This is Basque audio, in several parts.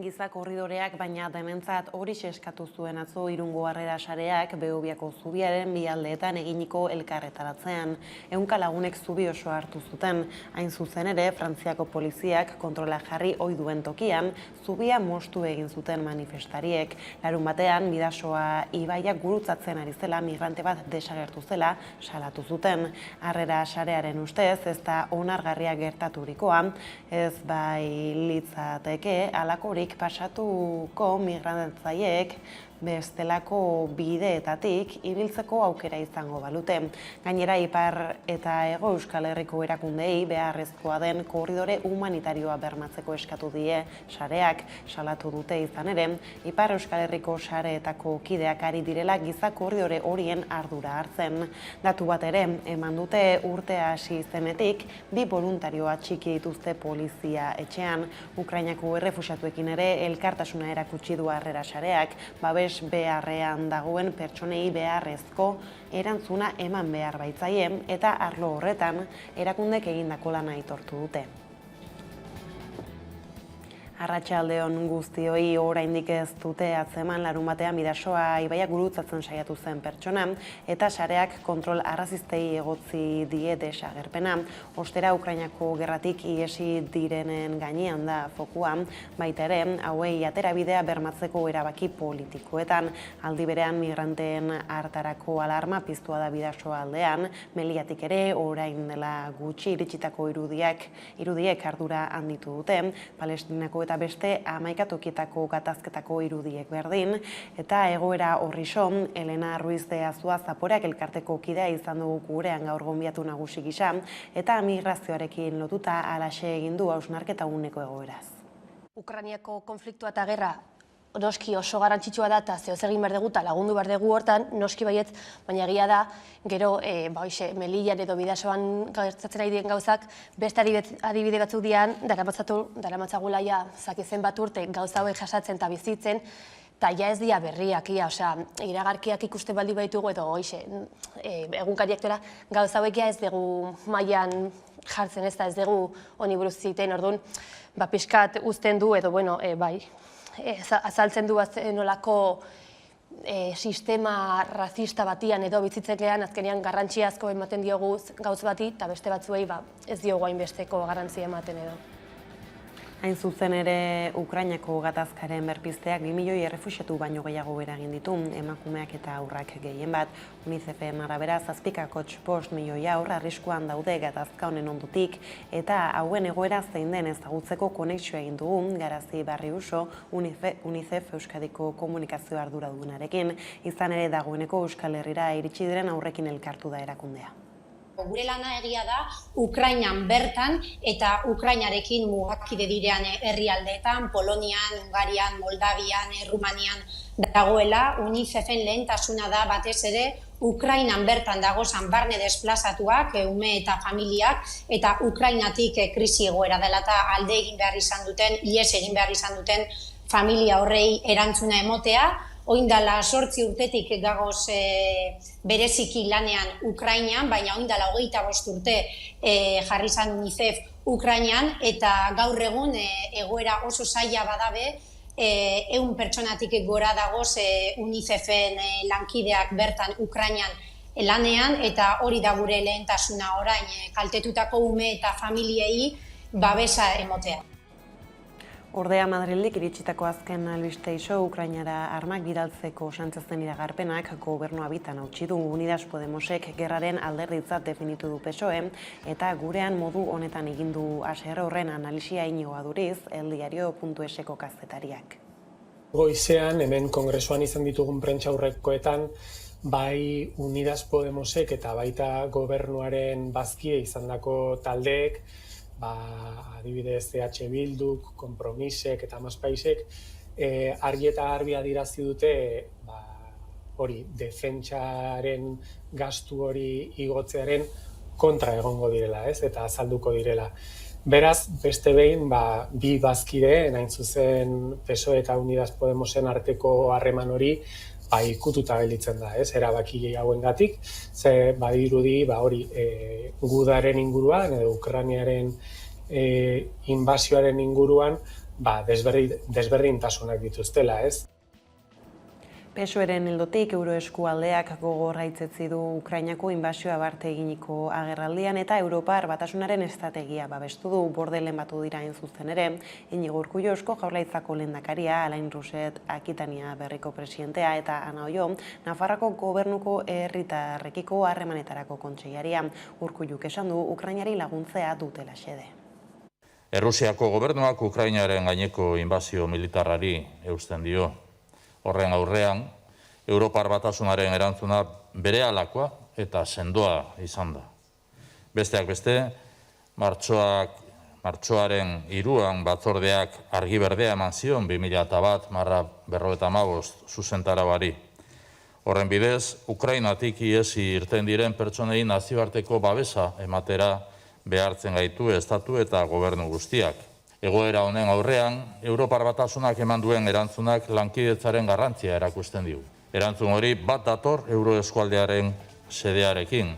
giza korridoreak, baina denentzat hori eskatu zuen atzo Irungo Harrera Sareak Behobiako zubiaren bi aldeetan eginiko elkarretaratzean. 100 lagunek zubi oso hartu zuten. Hain zuzen ere, Frantziako poliziak kontrola jarri ohi duen tokian, zubia mostu egin zuten manifestariek. Larunbatean, Bidasoa ibaiak gurutzatzen ari zela migrante bat desagertu zela salatu zuten. Harrera Sarearen ustez, ez da onargarria gertaturikoa, ez bai litzateke halakorik pasatuko migrantzaileek bestelako bideetatik ibiltzeko aukera izango balute. Gainera, Ipar eta Hego Euskal Herriko erakundei beharrezkoa den korridore humanitarioa bermatzeko eskatu die sareak salatu dute izan ere, Ipar Euskal Herriko sareetako kideak ari direla giza korridore horien ardura hartzen. Datu bat ere, eman dute urtea hasi zenetik, 2 voluntarioa txiki dituzte polizia etxean. Ukrainako errefuxiatuekin ere elkartasuna erakutsi du Harrera Sareak, babes beharrean dagoen pertsonei beharrezko erantzuna eman behar baitzaie eta arlo horretan erakundek egindako lana aitortu dute. Arratsaldeon guztioi, oraindik ez dute atzeman larunbatean Bidasoa ibaiak gurutzatzen saiatu zen pertsona eta sareak kontrol arrazistei egotzi die desagerpena. Ostera, Ukrainako gerratik ihesi direnen gainean da fokua, baita ere, hauei aterabidea bermatzeko erabaki politikoetan. Aldi berean migranteen hartarako alarma piztua da Bidasoa aldean, Meliatik ere orain dela gutxi iritsitako irudiek ardura handitu dute, Palestinako eta beste 11 tokietako gatazketako irudiek berdin, eta egoera horri son, Elena Ruiz de Azua Zaporeak elkarteko kidea izan dugu gurean gaur gonbiatu nagusi gisa, eta migrazioarekin lotuta halaxe egin du hausnarketa uneko egoeraz. Ukrainiako konfliktua eta gerra noski oso garrantzitsua da eta zehoz egin behar dugu eta lagundu behar dugu hortan, noski baietz, baina egia da, gero Melillan edo Bidasoan gertatzen ari diren gauzak, beste adibide batzuk dian, daramatzagula ja zakezen bat urte gauza hauek jasatzen eta bizitzen, eta ja ez dira berriak, iragarkiak ikusten baldi baitugu edo egunkariak dela gauza hauek ja ez dugu mailan jartzen ez da ez dugu honi buruz ziten, orduan, pixkat uzten du edo, azaltzen du nolako sistema razista batian edo bizitzekean azkenean garrantzi asko ematen diogu gauz bati eta beste batzuei ez diogu hainbesteko garrantzia ematen edo. Hain zuzen ere, Ukrainako gatazkaren berpizteak 2 milioi errefuxiatu baino gehiago eragin ditu, emakumeak eta haurrak gehien bat. UNICEF-en arabera 7,5 milioi haur arriskuan daude gatazka honen ondotik, eta hauen egoera zein den ezagutzeko konexioa egin dugu Garazi Barriuso, UNICEF Euskadiko komunikazio arduradunarekin, izan ere dagoeneko Euskal Herrira iritsi diren haurrekin elkartu da erakundea. Gure lana egia da Ukrainan bertan eta Ukrainarekin mugakide direan herrialdeetan, Polonian, Hungarian, Moldavian, Rumanian dagoela. UNICEF-en lehentasuna da batez ere Ukrainan bertan dagozan barne desplazatuak, ume eta familiak, eta Ukrainatik krisi egoera dela eta alde egin behar izan duten, ihes egin behar izan duten familia horrei erantzuna emotea. Oindala 8 urtetik gagoz bereziki lanean Ukrainan, baina oindala 25 urte jarri izan UNICEF Ukrainan, eta gaur egun egoera oso zaila badabe, 100 pertsonatik gora dagoz UNICEF-en lankideak bertan Ukrainan lanean, eta hori da gure lehentasuna orain kaltetutako ume eta familiei babesa emotea. Ordea Madrildik iritsitako azken albiste iso Ukrainara armak bidaltzeko santzezen iragarpenak gobernua bitan hautsi du. Unidas Podemosek gerraren alderditzat definitu du PSOE eta gurean modu honetan egin du haser horren analisia Iñigo Aduriz, eldiario.eseko kazetariak. Goizean hemen kongresuan izan ditugun prentsaurrekoetan bai Unidas Podemosek eta baita gobernuaren bazkie izandako taldeek, adibidez EH Bilduk, Konpromisek eta Maspaisek argi eta garbi adierazi dute hori defentsaren gastu hori igotzearen kontra egongo direla, eta azalduko direla. Beraz, beste behin, bi bazkide, hain zuzen PSOE eta Unidas Podemosen arteko harreman hori ikututa gelditzen da, erabaki hauengatik, ze badirudi hori gudaren inguruan edo Ukrainiaren inbasioaren inguruan desberdintasunak dituztela, ez? PSOEren ildotik euroeskualdeak gogorra hitzetzi du Ukrainako inbasioa barte eginiko agerraldian eta Europar Batasunaren estrategia babestu du. Bordelen batu dira hain zuzen ere, Iñigo Urkullu Eusko Jaurlaritzako lehendakaria, Alain Rousset Akitania berriko presidentea eta Ana Oio, Nafarroako gobernuko herritarrekiko harremanetarako kontseilaria. Urkulluk esan du Ukrainari laguntzea dutela xede. Errusiako gobernuak Ukrainaren gaineko inbasio militarrari eusten dio. Horren aurrean, Europar Batasunaren erantzuna berehalakoa eta sendoa izan da. Besteak beste, martxoaren 3 batzordeak argi berdea eman zion 2001/55 zuzentarauari. Horren bidez, Ukrainatik ihesi irten diren pertsonei nazioarteko babesa ematera behartzen gaitu estatu eta gobernu guztiak. Egoera honen aurrean, Europar Batasunak eman duen erantzunak lankidetzaren garrantzia erakusten digu. Erantzun hori bat dator euroeskualdearen xedearekin.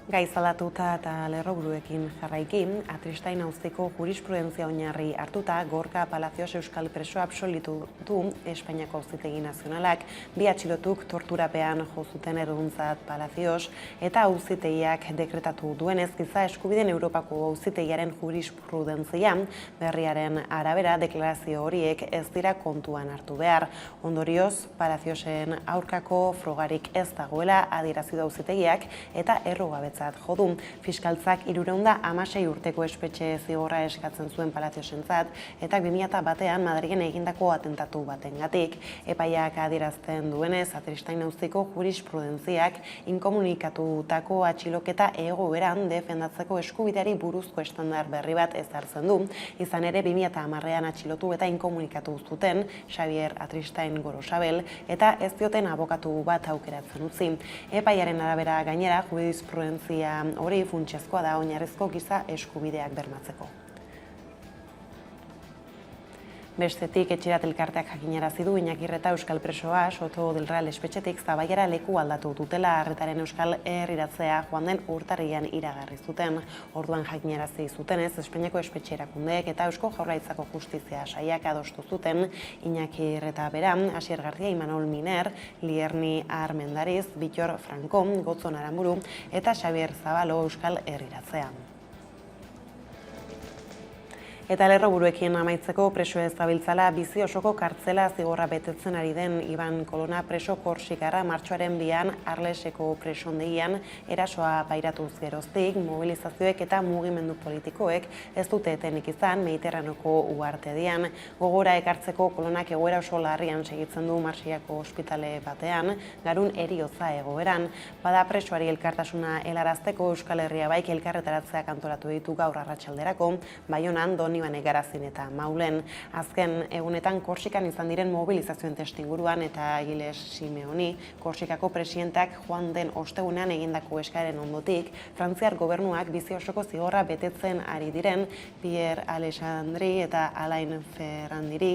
Gai zaldatuta eta lerroburuekin jarraikin, Atristain auziko jurisprudentzia oinarri hartuta, Gorka Palacios euskal preso absolutu du Espainiako Auzitegi Nazionalak, 2 atxilotuk torturapean jo zuten erruduntzat Palacios eta auzitegiak dekretatu duenez giza eskubideen Europako Auzitegiaren jurisprudentzia berriaren arabera deklarazio horiek ez dira kontuan hartu behar. Ondorioz, Palaciosen aurkako frogarik ez dagoela adierazi du auzitegiak eta errugabetzat jodun. Fiskaltzak 316 urteko espetxe zigorra eskatzen zuen Palaciosentzat eta 2001 Madrilen egindako atentatu batengatik. Epaiak adierazten duenez, Atristain auziko jurisprudentziak inkomunikatutako atxiloketa egoeran defendatzeko eskubideari buruzko estandar berri bat ezartzen du. Izan ere 2010 atxilotu eta inkomunikatu zuten Xavier Atristain Gorosabel eta ez dioten abokatu bat aukeratzen utzi. Epaiaren arabera gainera jurisprudentzia hori funtsezkoa da oinarrizko giza eskubideak bermatzeko. Bestetik, Etxerat elkarteak jakinarazi du Iñaki Reta euskal presoa Soto del Real espetxetik Zabaiara leku aldatu dutela Arretaren euskal herriratzea joan den urtarrilean iragarri zuten. Orduan jakinarazi zutenez, Espainiako espetxe erakundeek eta Eusko Jaurlaritzako Justizia sailak adostu zuten Iñaki Reta bera, Asier García, Imanol Miner, Lierni Armendariz, Bitor Franco, Gotzon Aramburu eta Xavier Zabalo euskal herriratzea. Eta lerroburuekin amaitzeko preso ez gabiltzala bizi osoko kartzela zigorra betetzen ari den Iban Kolona preso Korsikara martxoaren 2 Arleseko presondegian erasoa pairatuz geroztik, mobilizazioek eta mugimendu politikoek ez dute etenik izan Mediterranoko uhartedian. Gogora ekartzeko Kolonak egoera oso larrian segitzen du Marsiako ospitale batean, garun heriotza egoeran. Bada presoari elkartasuna helarazteko Euskal Herria Baik elkarretaratzeak antolatu ditu gaur arratsalderako, Baionan, Donibane Garazin eta Maulen. Azken egunetan Korsikan izan diren mobilizazioen testuinguruan eta Giles Simeoni, Korsikako presidentak joan den ostegunean egindako eskaeren ondotik, Frantziar gobernuak bizi osoko zigorra betetzen ari diren Pierre Alexandri eta Alain Ferrandiri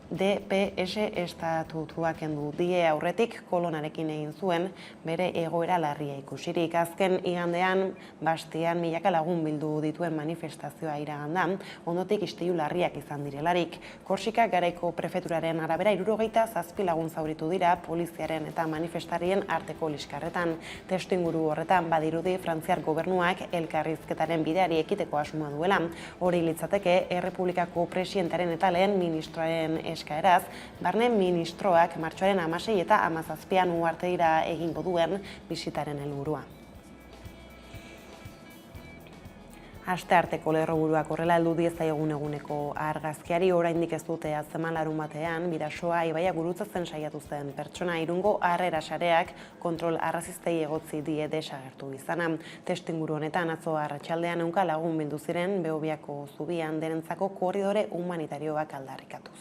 DPS estatutuak kendu die aurretik Kolonarekin egin zuen bere egoera larria ikusirik. Azken igandean Bastian milaka lagun bildu dituen manifestazioa iragandan, ondotik istilu larriak izan direlarik. Korsika garaiko prefeturaren arabera 77 lagun zauritu dira poliziaren eta manifestarien arteko liskarretan. Testuinguru horretan badirudi Frantziar gobernuak elkarrizketaren bideari ekiteko asmoa duela. Hori litzateke Errepublikako presidentaren eta lehen ministroaren eskaeraz, barne ministroak martxoaren 16 eta 17 uhartegira egingo duen bisitaren helburua. Astearteko lerroburuak horrela heldu diezaiogun eguneko argazkiari oraindik ez dute atzeman larunbatean Bidasoa ibaia gurutzatzen saiatu zen pertsona Irungo Harrera sareak kontrol arrazistei egotzi die desagertu izana. Testuinguru honetan atzo arratsaldean 100 lagun bildu ziren Behobiako zubian denentzako korridore humanitarioak aldarrikatuz.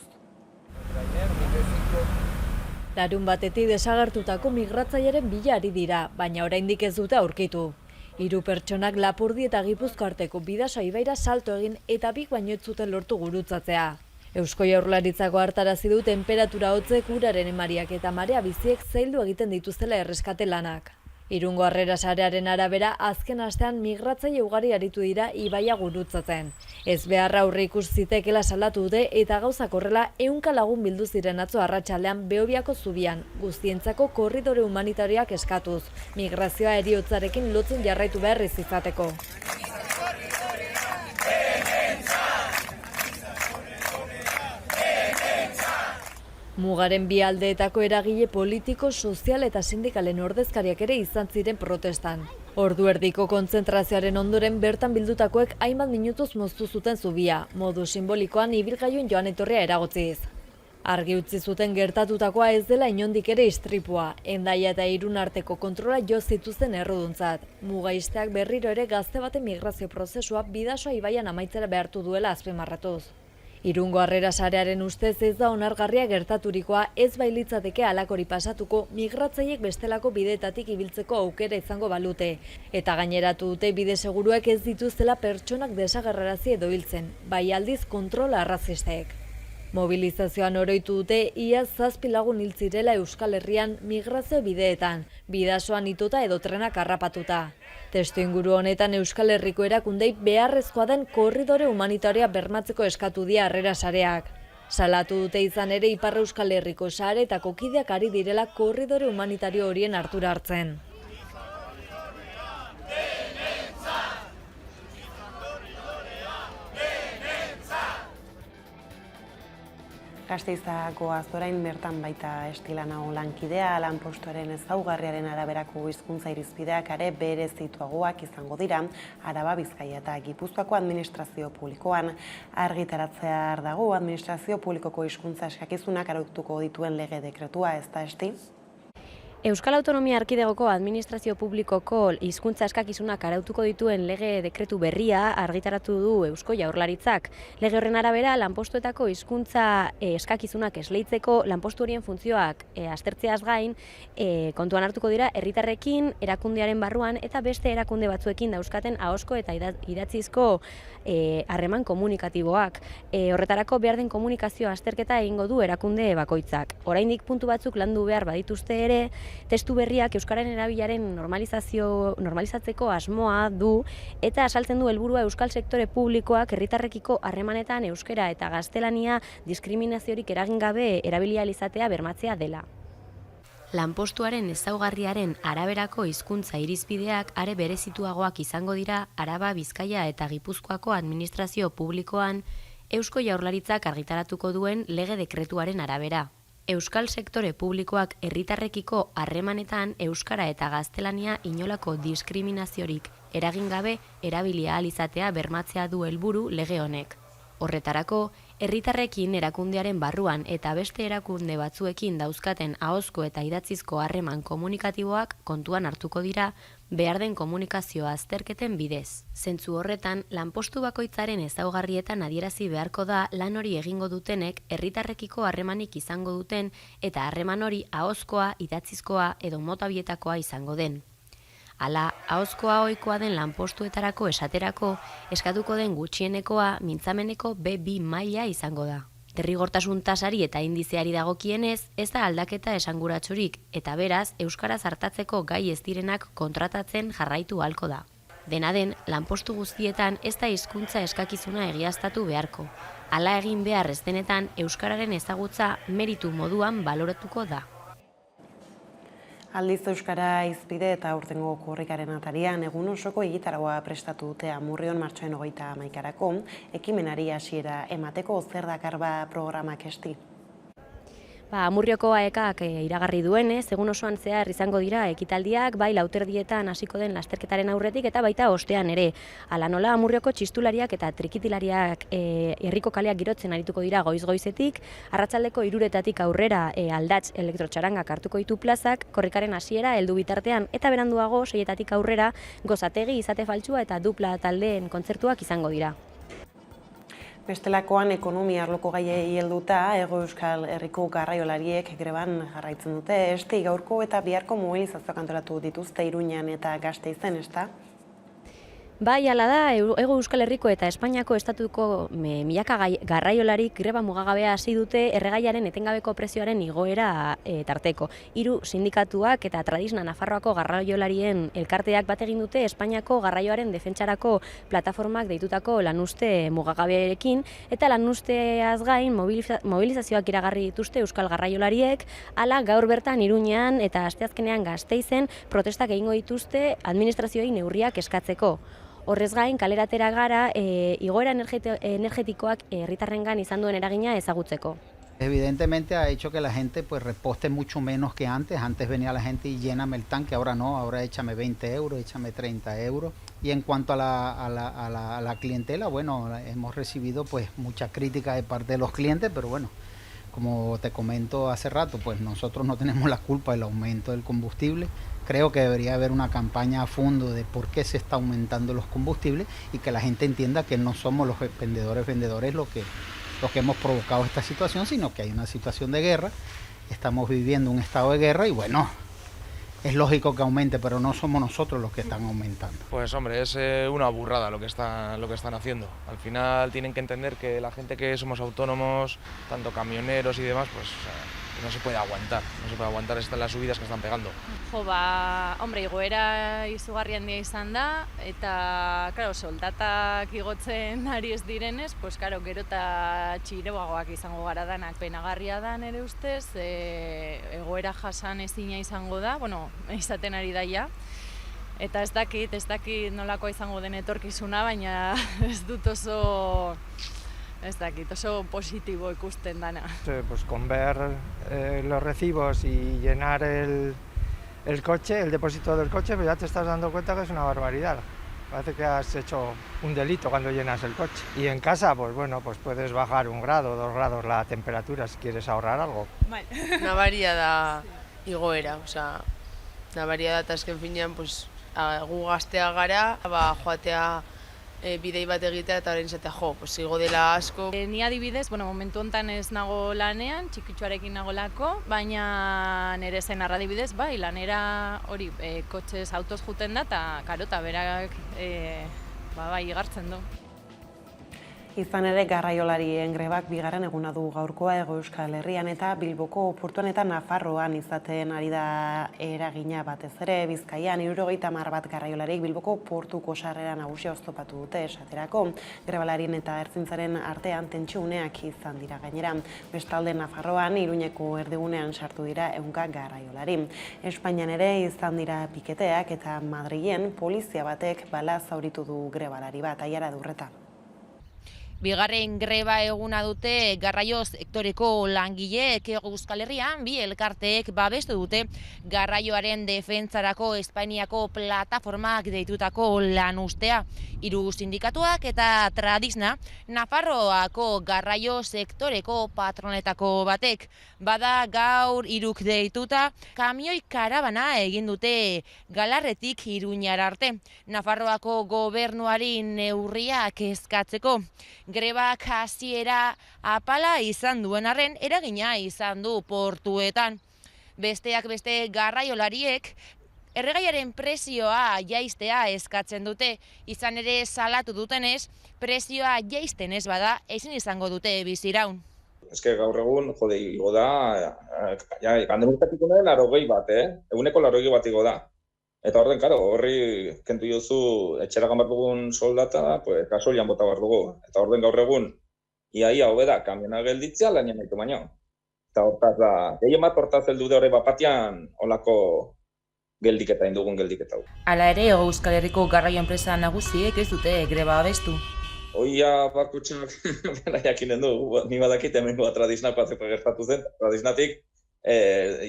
Larunbatetik desagertutako migratzailearen bila ari dira, baina oraindik ez dute aurkitu. 3 pertsonak Lapurdi eta Gipuzkoa arteko Bidasoa ibaira salto egin eta 2 baino ez zuten lortu gurutzatzea. Eusko Jaurlaritzako hartarazi du tenperatura hotzek uraren emariak eta marea biziek zaildu egiten dituztela erreskate lanak. Irungo Harrera Sarearen arabera, azken astean migratzaile ugari aritu dira ibaia gurutzatzen. Ez beharra aurreikus zitekeela salatu dute eta gauzak horrela 100 lagun bildu ziren atzo arratsaldean Behobiako zubian, guztientzako korridore humanitarioak eskatuz, migrazioa heriotzarekin lotzen jarraitu behar ez izateko. Mugaren bi aldeetako eragile politiko, sozial eta sindikalen ordezkariak ere izan ziren protestan. Ordu erdiko kontzentrazioaren ondoren bertan bildutakoek hainbat minutuz moztu zuten zubia, modu simbolikoan ibilgailuen joan etorria eragotziz. Argi utzi zuten gertatutakoa ez dela inondik ere istripua, Hendaia eta Irun arteko kontrola jo zituzten erruduntzat. Mugaisteak berriro ere gazte baten migrazio prozesua Bidasoa ibaian amaitzera behartu duela azpimarratuz. Irungo Harrera Sarearen ustez ez da onargarria gertaturikoa, ez bailitzateke halakori pasatuko migratzaileek bestelako bideetatik ibiltzeko aukera izango balute. Eta gaineratu dute bide seguruak ez dituztela pertsonak desagerrarazi edo hiltzen, bai aldiz kontrola arrazistek. Mobilizazioan oroitu dute ia 7 lagun hil zirela Euskal Herrian migrazio bideetan, Bidasoan ituta edo trenak harrapatuta. Testuinguru honetan Euskal Herriko erakundei beharrezkoa den korridore humanitarioa bermatzeko eskatu die Harrera Sareak. Salatu dute izan ere Ipar Euskal Herriko sareetako kideak ari direla korridore humanitario horien hartura hartzen. Gasteizako Azorain bertan baita Estilanao lankidea, lanpostuaren ezaugarriaren araberako hizkuntza irizpideak ere berezituagoak izango dira Araba, Bizkaia eta Gipuzkoako administrazio publikoan. Argitaratzear dago administrazio publikoko hizkuntza eskakizunak arautuko dituen lege dekretua, ez da Esti? Euskal Autonomia Erkidegoko administrazio publikoko hizkuntza eskakizunak arautuko dituen lege dekretu berria argitaratu du Eusko Jaurlaritzak. Lege horren arabera, lanpostuetako hizkuntza eskakizunak esleitzeko lanpostu horien funtzioak aztertzeaz gain kontuan hartuko dira herritarrekin, erakundearen barruan eta beste erakunde batzuekin dauzkaten ahozko eta idatzizko harreman komunikatiboak. Horretarako behar den komunikazio azterketa egingo du erakunde bakoitzak. Oraindik puntu batzuk landu behar badituzte ere, testu berriak euskararen erabilaren normalizatzeko asmoa du eta asaltzen du helburua euskal sektore publikoak herritarrekiko harremanetan euskara eta gaztelania diskriminaziorik eragin gabe erabilia izatea bermatzea dela. Lanpostuaren ezaugarriaren araberako hizkuntza irizpideak are berezituagoak izango dira Araba, Bizkaia eta Gipuzkoako administrazio publikoan Eusko Jaurlaritzak argitaratuko duen lege dekretuaren arabera. Euskal sektore publikoak herritarrekiko harremanetan euskara eta gaztelania inolako diskriminaziorik eragin gabe erabilia ahal izatea bermatzea du helburu lege honek. Horretarako, herritarrekin erakundearen barruan eta beste erakunde batzuekin dauzkaten ahozko eta idatzizko harreman komunikatiboak kontuan hartuko dira behar den komunikazioa azterketen bidez. Zentzu horretan, lanpostu bakoitzaren ezaugarrietan adierazi beharko da lan hori egingo dutenek herritarrekiko harremanik izango duten eta harreman hori ahozkoa, idatzizkoa edo mota bietakoa izango den. Hala, ahozkoa ohikoa den lanpostuetarako esaterako, eskatuko den gutxienekoa mintzameneko B2 maila izango da. Derrigortasun tasari eta indizeari dagokienez, ez da aldaketa esanguratsurik eta beraz, euskaraz hartatzeko gai ez direnak kontratatzen jarraitu ahalko da. Dena den, lanpostu guztietan ez da hizkuntza eskakizuna egiaztatu beharko. Hala egin behar ez denetan, euskararen ezagutza meritu moduan baloratuko da. Aldiz Euskara Hizpide eta aurtengo korrikaren atarian egun osoko egitaragoa prestatu dute Amurrion martxoaren 31-erako ekimenari hasiera emateko. Zer dakar programak Esti? Amurrioko AEKak iragarri duenez, egun osoan zehar izango dira ekitaldiak, bai lauterdietan hasiko den lasterketaren aurretik eta baita ostean ere. Hala nola Amurrioko txistulariak eta trikitilariak herriko kaleak girotzen arituko dira goiz-goizetik, arratsaldeko 3:00 aurrera aldatz elektrotxarangak hartuko ditu plazak, korrikaren hasiera heldu bitartean eta beranduago 6:00 aurrera gozategi, izate faltsua eta dupla taldeen kontzertuak izango dira. Bestelakoan ekonomia arloko gaiei helduta, Hego Euskal Herriko garraiolariek greban jarraitzen dute. Esti gaurko eta biharko mobilizazioak antolatu dituzte Iruñan eta Gasteizen, ezta? Bai, hala da, Hego Euskal Herriko eta Espainiako estatuko milaka garraiolarik greba mugagabea hasi dute erregaiaren etengabeko prezioaren igoera tarteko. 3 sindikatuak eta Tradisna Nafarroako garraiolarien elkarteak bat egin dute Espainiako garraioaren defentsarako plataformak deitutako lanuzte mugagabearekin, eta lanuzteaz gain mobilizazioak iragarri dituzte euskal garraiolariek, hala gaur bertan Iruñean eta asteazkenean Gasteizen protestak egingo dituzte administrazioei neurriak eskatzeko. Horrez gain, kaleratera gara, igoera energetikoak herritarrengan izan duen eragina ezagutzeko. Evidentemente ha hecho que la gente pues reposte mucho menos que antes. Antes venía la gente y lléname el tanque, ahora no, ahora échame 20 euros, échame 30 euros. Y en cuanto a la clientela, bueno, hemos recibido pues mucha crítica de parte de los clientes, pero bueno, como te comento hace rato, pues nosotros no tenemos la culpa del aumento del combustible. Creo que debería haber una campaña a fondo de por qué se está aumentando los combustibles y que la gente entienda que no somos los vendedores los que hemos provocado esta situación, sino que hay una situación de guerra, estamos viviendo un estado de guerra y bueno, es lógico que aumente, pero no somos nosotros los que están aumentando. Pues hombre, es una burrada lo que están haciendo. Al final tienen que entender que la gente que somos autónomos, tanto camioneros y demás, pues no se puede aguantar las subidas que están pegando. Jo, hombre, igoera izugarri handia izan da, eta, claro, soldatak igotzen ari ez direnez, pues, claro, gero eta txiroagoak izango gara danak. Penagarria da nere ustez, egoera jasan ezina izango da, bueno, izaten ari daia. Eta ez dakit nolakoa izango den etorkizuna, baina ez dut oso positibo ikusten dana. Pues con ver los recibos y llenar el coche, el depósito del coche, pues ya te estás dando cuenta que es una barbaridad. Parece que has hecho un delito cuando llenas el coche. Y en casa, pues bueno, pues puedes bajar 1 grado, 2 grados la temperatura si quieres ahorrar algo. Nabaria da igoera, osea, nabaria da, eta azken finean, pues, gu gaztea gara, joatea bidei bat egitea eta orain izatea pues igo dela asko. Ni adibidez, momentu honetan ez nago lanean, txikitxoarekin nagolako, baina nire zenarra adibidez, bai, lanera hori kotxez autoz juten da, eta karota berak bai, igartzen du. Izan ere, garraiolarien grebak bigarren eguna du gaurkoa Hego Euskal Herrian eta Bilboko portuan eta Nafarroan izaten ari da eragina batez ere. Bizkaian 70 bat garraiolarik Bilboko portuko sarrera nagusia oztopatu dute esaterako. Grebalarien eta ertzaintzaren artean tentsiuneak izan dira gainera. Bestalde Nafarroan Iruñeko erdigunean sartu dira 100 garraiolari. Espainian ere izan dira piketeak eta Madrilen polizia batek bala zauritu du grebalari bat, Aiara Durreta. Bigarren greba eguna dute garraio sektoreko langileek Hego Euskal Herrian, bi elkarteek babestu dute garraioaren defentsarako Espainiako plataformak deitutako lanuztea. 3 sindikatuak eta Tradisna Nafarroako garraio sektoreko patronetako batek. Bada gaur 3 deituta kamioi karabana egin dute Galarretik Iruñara arte. Nafarroako gobernuari neurriak eskatzeko. Grebak hasiera apala izan duen arren eragina izan du portuetan. Besteak beste garraiolariek erregaiaren prezioa jaistea eskatzen dute. Izan ere salatu dutenez, prezioa jaisten ez bada ezin izango dute biziraun. Eske gaur egun, igo da, pandemiatik unen 80 bat, eguneko 80 bat igo da. Eta orden, karo, horri kentu jozu etxeragan behar dugun soldata, pues, gasolian bota behar dugu. Eta orden gaur egun, iaia hobe da, kamiona gelditzea, lanien nahitu baino. Eta hortaz da, gehien bat hortaz heldu de horre bapatian olako geldiketa, indugun geldiketa. Hala ere, Hego Euskal Herriko garraio enpresa nagusiek ez dute greba abestu. Oia bakutxak bera jakinen du, ni badakit hemengo Tradisnak batzeko gertatu zen. Tradisnatik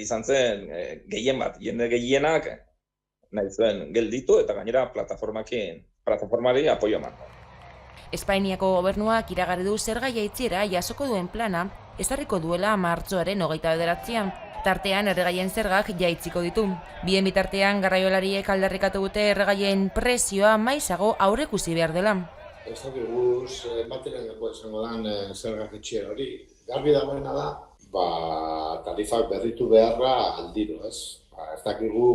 izan zen gehien bat, jende gehienak nahi zuen gelditu eta gainera plataformari apoio eman. Espainiako gobernuak iragarri du zerga jaitsiera jasoko duen plana ezarriko duela martxoaren 29an. Tartean erregaien zergak jaitziko ditu. Bien bitartean garraiolariek aldarrikatu dute erregaien prezioa maizago aurreikusi behar dela. Ez dakigu zenbaterako izango den zergak itxiera hori. Garbi dagoena da, tarifak berritu beharra aldiro, ez? Ez dakigu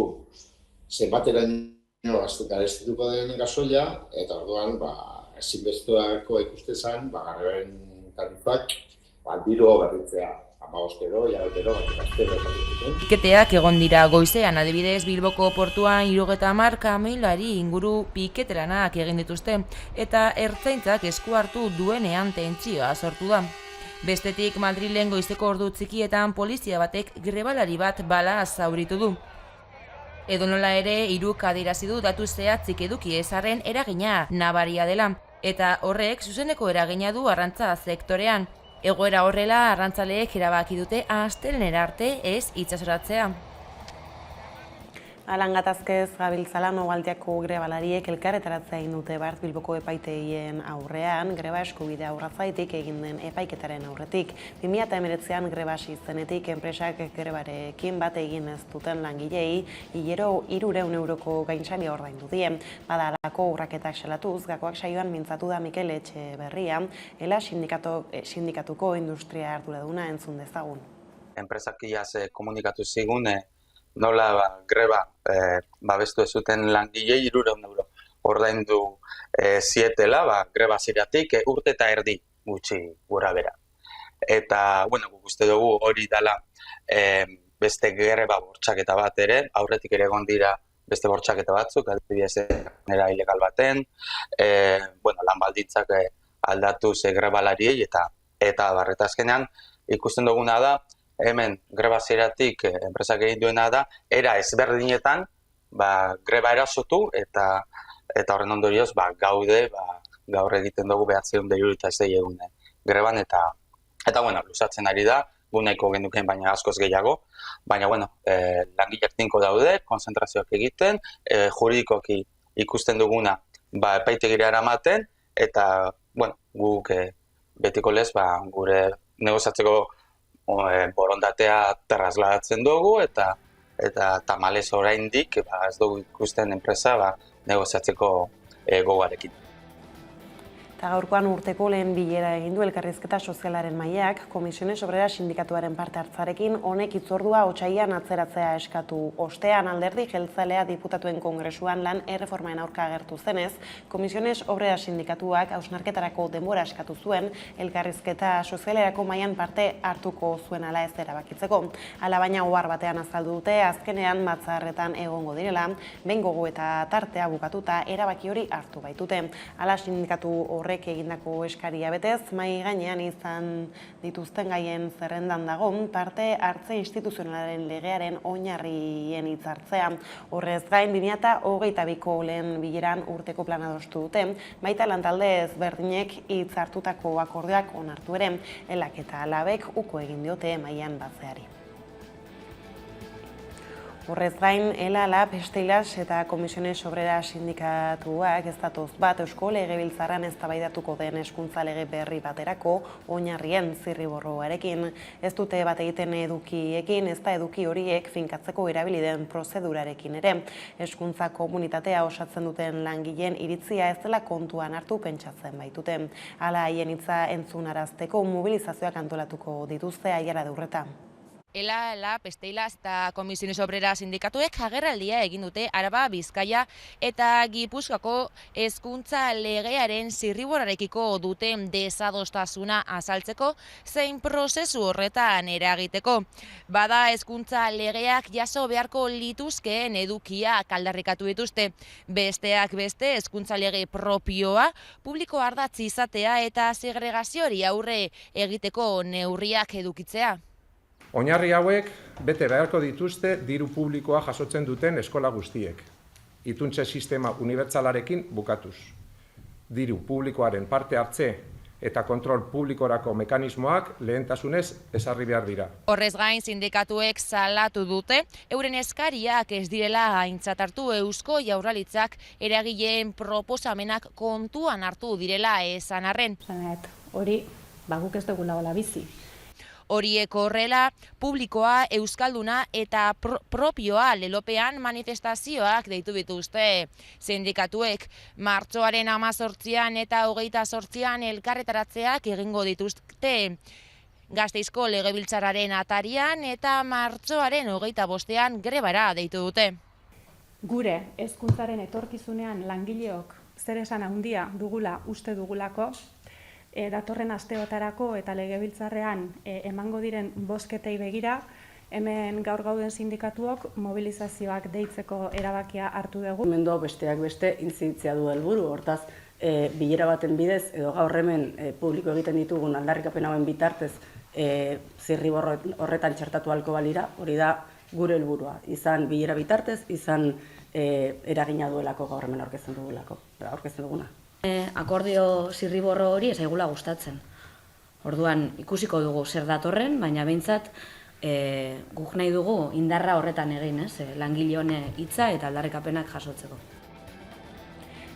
zenbateraino Garestituko den gasoila, eta orduan, ezinbestekoa ikuste zen, grebaren tarifak, diru berritzea. Piketeak egon dira goizean, adibidez Bilboko portuan 70 kamioilari inguru piketeranak egin dituzte, eta ertzaintzak esku hartu duenean tentsioa sortu da. Bestetik Madrilen goizeko ordu txikietan polizia batek grebalari bat bala zauritu du. Edonola ere, hiruk adierazi du datu zehatzik eduki ezarren eragina nabaria dela, eta horrek zuzeneko eragina du arrantza sektorean. Egoera horrela, arrantzaleek erabaki dute astelehenera arte ez itsasoratzea. Alan gatazkez gabiltzala Nogaldiako grebalariek elkarretaratzea egin dute Bart Bilboko epaitegien aurrean, greba eskubidea urratzaitik egin den epaiketaren aurretik. 2019an greba hasi zenetik enpresak grebarekin bat egin ez duten langilei hilero 300 euroko gainsaria ordaindu die. Bada halako urraketak salatuz, Gakoak saioan mintzatu da Mikel Etxeberria, ELA sindikatuko industria arduraduna entzun dezagun. Enpresak iaz komunikatu zigune nola greba babestu ez zuten langilei 300 euro ordaindu zietela greba ziratik urte eta erdi gutxi gora bera. Eta, guk uste dugu hori dela beste greba bortxaketa bat ere, aurretik ere egon dira beste bortxaketa batzuk, adibidez nera ilegal baten, lan baldintzak aldatu grebalariei eta barretazkenean ikusten duguna da, hemen greba ziratik enpresak egin duena da, era ezberdinetan greba erasotu eta horren ondorioz gaude gaur egiten dugu 976 egun greban eta luzatzen ari da, gu nahiko genduken baina askoz gehiago, baina langileak tinko daude, konzentrazioak egiten, juridikoki ikusten duguna epaitegira eramaten eta guk betiko lez gure negoziatzeko borondatea trasladatzen dugu eta tamalez oraindik ez dugu ikusten enpresa negoziatzeko gogoarekin. Eta gaurkoan urteko lehen bilera egin du elkarrizketa sozialaren mahaiak, Komisiones Obrera sindikatuaren parte hartzarekin honek hitzordua otsailean atzeratzea eskatu ostean. Alderdi jeltzalea diputatuen kongresuan lan erreformaen aurka agertu zenez, Komisiones Obrera sindikatuak hausnarketarako denbora eskatu zuen elkarrizketa sozialerako mahaian parte hartuko zuen ala ez erabakitzeko. Hala baina ohar batean azaldu dute, azkenean batzarretan egongo direla, behin gogo eta tartea bukatuta erabaki hori hartu baitute. Hala sindikatu horrek egindako eskaria betez, mahai gainean izan dituzten gaien zerrendan dago, parte hartze instituzionalaren legearen oinarrien hitzartzea. Horrez gain, 2022ko lehen bileran urteko plana adostu dute, baita lantalde ezberdinek hitzartutako akordioak onartu ere, ELAk eta LABek uko egin diote mahaian batzeari. Horrez gain, ELA, LAB, Steilas eta Komisiones Obrera sindikatuak ez datoz bat Eusko Legebiltzarran eztabaidatuko den hezkuntza lege berri baterako oinarrien zirriborroarekin. Ez dute bat egiten edukiekin, ez da eduki horiek finkatzeko erabili den prozedurarekin ere. Hezkuntza komunitatea osatzen duten langileen iritzia ez dela kontuan hartu pentsatzen baitute. Hala haien hitza entzunarazteko mobilizazioak antolatuko dituzte Aiara Durreta. ELA, LAB, Steilas eta Komisiones Obrera sindikatuek agerraldia egin dute Araba, Bizkaia eta Gipuzkoako hezkuntza legearen zirriborrarekiko duten desadostasuna azaltzeko zein prozesu horretan eragiteko. Bada hezkuntza legeak jaso beharko lituzkeen edukiak aldarrikatu dituzte. Besteak beste hezkuntza lege propioa, publiko ardatz izatea eta segregaziori aurre egiteko neurriak edukitzea. Oinarri hauek bete beharko dituzte diru publikoa jasotzen duten eskola guztiek. Ituntze sistema unibertsalarekin bukatuz. Diru publikoaren parte hartze eta kontrol publikorako mekanismoak lehentasunez ezarri behar dira. Horrez gain sindikatuek salatu dute, euren eskariak ez direla aintzat hartu Eusko Jaurlaritzak eragileen proposamenak kontuan hartu direla esan arren. Hori, guk ez dugula hola bizi. Horiek horrela, publikoa, euskalduna eta propioa lelopean manifestazioak deitu dituzte sindikatuek. Martxoaren 18an eta 28an elkarretaratzeak egingo dituzte Gasteizko Legebiltzarraren atarian eta martxoaren 25an grebara deitu dute. gure hezkuntzaren etorkizunean langileok zer esan handia dugula uste dugulako, datorren asteotarako eta legebiltzarrean emango diren bozketei begira, hemen gaur gauden sindikatuok mobilizazioak deitzeko erabakia hartu dugu. Mendua besteak beste intziditzea du helburu, hortaz bilera baten bidez edo gaur hemen publiko egiten ditugun aldarrikapen hauen bitartez zirriborro horretan txertatu ahalko balira, hori da gure helburua, izan bilera bitartez, izan eragina duelako gaur hemen aurkezten duguna. Akordio zirriborro hori ez zaigula gustatzen. Orduan ikusiko dugu zer datorren, baina behintzat guk nahi dugu indarra horretan egin, langile honen hitza eta aldarrikapenak jasotzeko.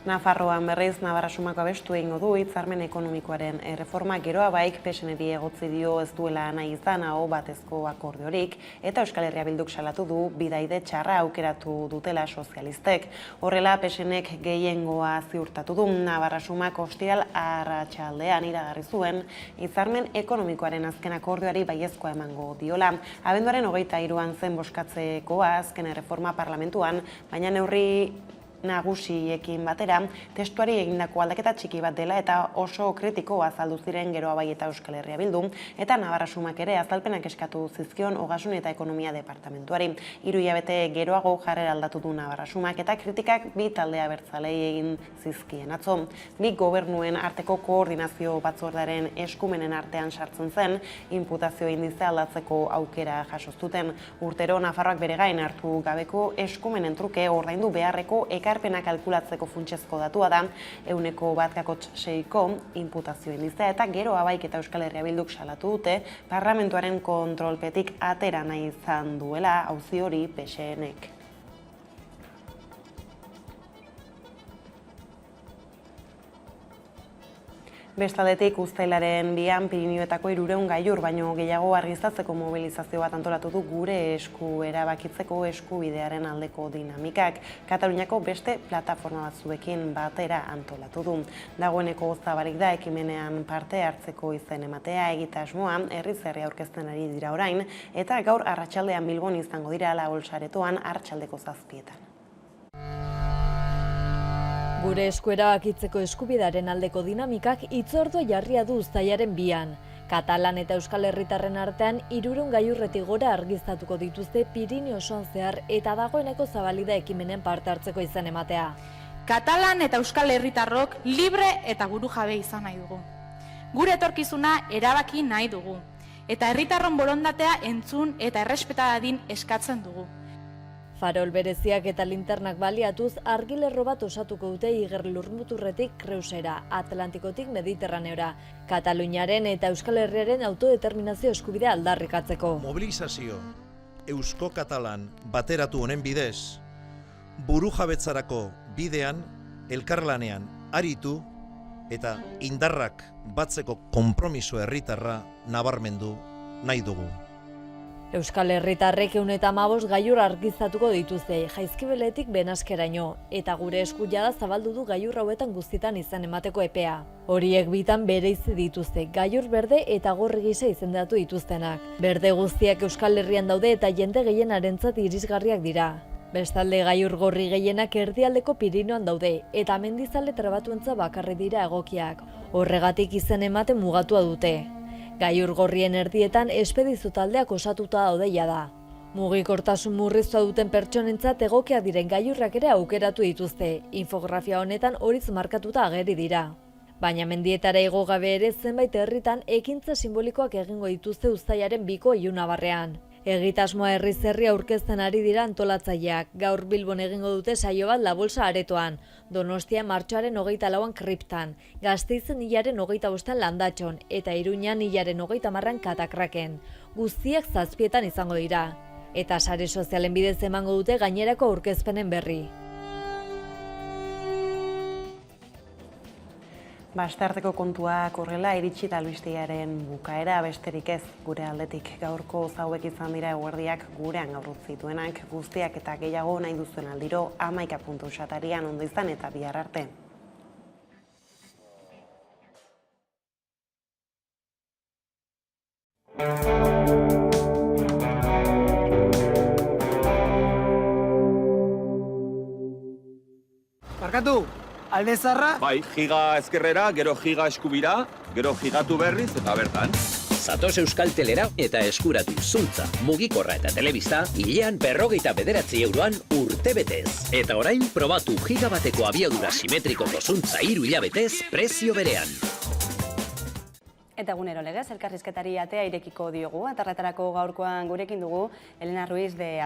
Nafarroan berriz Navarra Sumako abestu egingo du hitzarmen ekonomikoaren erreforma geroa baik PSNeri egotzi dio ez duela nahi izan aho batezko akordiorik eta Euskal Herria Bilduk salatu du bidaide txarra aukeratu dutela sozialistek. Horrela PSNek gehiengoa ziurtatu du. Navarra Sumak ostiral arratsaldean iragarri zuen hitzarmen ekonomikoaren azken akordioari baiezkoa emango diola. Abenduaren 23an zen bozkatzekoa azken erreforma parlamentuan, baina neurri nagusiekin batera, testuari egindako aldaketa txiki bat dela eta oso kritiko azaldu ziren geroa bai eta Euskal Herria Bildu eta Navarra Sumak ere azalpenak eskatu zizkion Ogasun eta Ekonomia Departamentuari. 3 hilabete geroago jarrera aldatu du Navarra Sumak eta kritikak bi talde abertzalei egin zizkien atzo. Bi gobernuen arteko koordinazio batzordearen eskumenen artean sartzen zen, inputazio indizea aldatzeko aukera jasoztuten. Urtero Nafarroak bere gain hartu gabeko eskumenen truke ordaindu beharreko ekarpena kalkulatzeko funtsezko datua da 1,6ko inputazio indizea eta geroa baik eta Euskal Herria Bilduk salatu dute parlamentuaren kontrolpetik atera nahi izan duela auzi hori PSNek. Bestaldetik uztailaren 2an Pirinioetako 300 gailur baino gehiago argiztatzeko mobilizazio bat antolatu du gure esku erabakitzeko eskubidearen aldeko dinamikak. Kataluniako beste plataforma batzuekin batera antolatu du. Dagoeneko zabarik da ekimenean parte hartzeko izen ematea egitasmoa herriz herri aurkezten ari dira orain eta gaur arratsaldean Bilbon izango dira Laolsaretoan arratsaldeko 7etan. Gure esku erabakitzeko eskubidaren aldeko dinamikak hitzordua jarria du uztailaren 2an. Katalan eta Euskal Herritarren artean 300 gailurretik gora argiztatuko dituzte Pirinio osoan zehar eta dagoeneko zabalida ekimenen parte hartzeko izan ematea. Katalan eta Euskal Herritarrok libre eta burujabe izan nahi dugu. Gure etorkizuna erabaki nahi dugu eta herritarron borondatea entzun eta errespeta dadin eskatzen dugu. Farol bereziak eta linternak baliatuz argilerro bat osatuko dute Iger Lurmuturretik Kreusera, Atlantikotik Mediterraneora, Kataluniaren eta Euskal Herriaren autodeterminazio eskubidea aldarrikatzeko. Mobilizazio Eusko-Katalan bateratu honen bidez, burujabetzarako bidean, elkarlanean aritu eta indarrak batzeko konpromiso herritarra nabarmendu nahi dugu. Euskal Herritarrek 115 gailur argiztatuko dituzte, Jaizkibeletik Benaskeraino, eta gure esku jada zabaldu du gailur hauetan guztietan izan emateko epea. Horiek bitan bereizi dituzte, gailur berde eta gorri gisa izendatu dituztenak. Berde guztiak Euskal Herrian daude eta jende gehienarentzat irisgarriak dira. Bestalde gailur gorri gehienak erdialdeko Pirinoan daude, eta mendizale trabatuentza bakarri dira egokiak. Horregatik izen ematen mugatua dute. Gailur gorrien erdietan espedizu taldeak osatuta daudeia da. Mugikortasun murriztua duten pertsonentzat egokiak diren gailurrak ere aukeratu dituzte. Infografia honetan horiz markatuta ageri dira. Baina mendietara igo gabe ere zenbait herritan ekintza simbolikoak egingo dituzte uztailaren 2ko ilunabarrean. Egitasmoa herriz herri aurkezten ari dira antolatzaileak. Gaur Bilbon egingo dute saio bat Labolsa aretoan. Donostia martxoaren 24an Kriptan. Gasteizen hilaren 25an Landatxon. Eta Iruñan hilaren 30an Katakraken. Guztiak 7etan izango dira. Eta sare sozialen bidez emango dute gainerako aurkezpenen berri. Astearteko kontuak horrela iritsi da albistegiaren bukaera besterik ez gure aldetik. Gaurko zauek izan dira eguerdiak gurean gaur zituenak guztiak eta gehiago nahi duzuen aldiro 11.6 ondo izan eta bihar arte. alde zarra? Bai, giga ezkerrera, gero giga eskubira, gero gigatu berriz eta bertan. Zatoz Euskaltelera eta eskuratu zuntza, mugikorra eta telebista, hilean 59 euroan urtebetez. Eta orain probatu gigabateko abiadura simetrikoko zuntza 3 hilabetez prezio berean. Eta egunero legez, elkarrizketari atea irekiko diogu. Atarretarako gaurkoan gurekin dugu Elena Ruiz de